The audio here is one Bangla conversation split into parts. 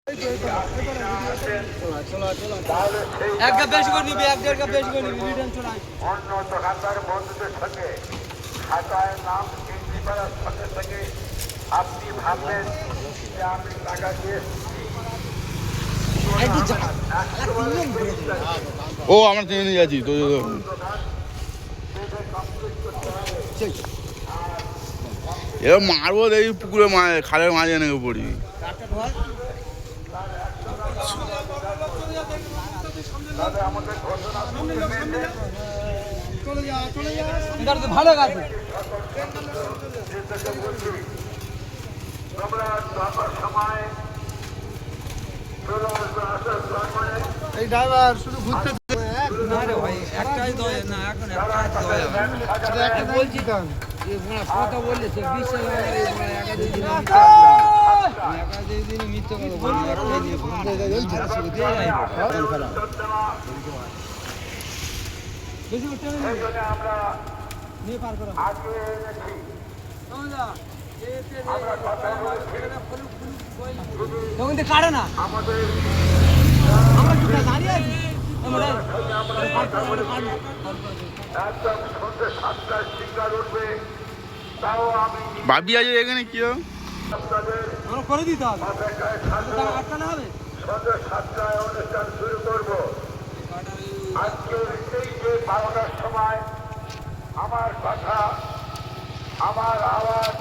এক কাপ বেশি করে নিবি, এক দেড় কাপ বেশি করে নিবি, রিটার্ন চলাই। অন্য দোকানদার বন্ধুদের সঙ্গে খাতায় নাম এন্ট্রি করার সঙ্গে সঙ্গে আপনি ভাবলেন যে আমি টাকা দিয়ে ও আমরা ট্রেনে যাচ্ছি তো এবার মারবো দেখি পুকুরে খালের মাঝে এনে পড়ি। ভালো গাছ এই ড্রাইভার শুধু ঘুরতে একটাই দয় না, এখন একটাই বলছি কথা বললে সে বিশ্বাস একাধিক মিথ্যে কথা বলি, একটাই বেশি করতে হবে নিয়ে পার করা তখন কাটে না, আমরা দাঁড়িয়ে আছি। ভাবি আজ এখানে কি আমরা করে দিতে হবে, আটকানো হবে। সন্ধ্যে 7টায় অনুষ্ঠান শুরু করব। আজকে এই যে 12টার সময় আমার কথা, আমার আওয়াজ,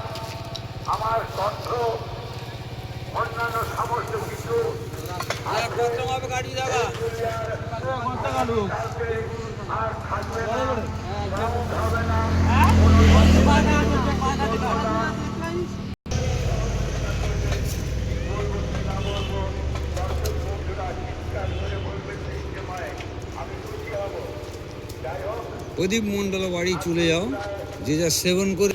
আমার কণ্ঠ, অন্যান্য সমস্ত কিছু আর থাকবে না, হবে না। প্রদীপ মন্ডল বাড়ি চলে যাও, যে যা সেবন করে।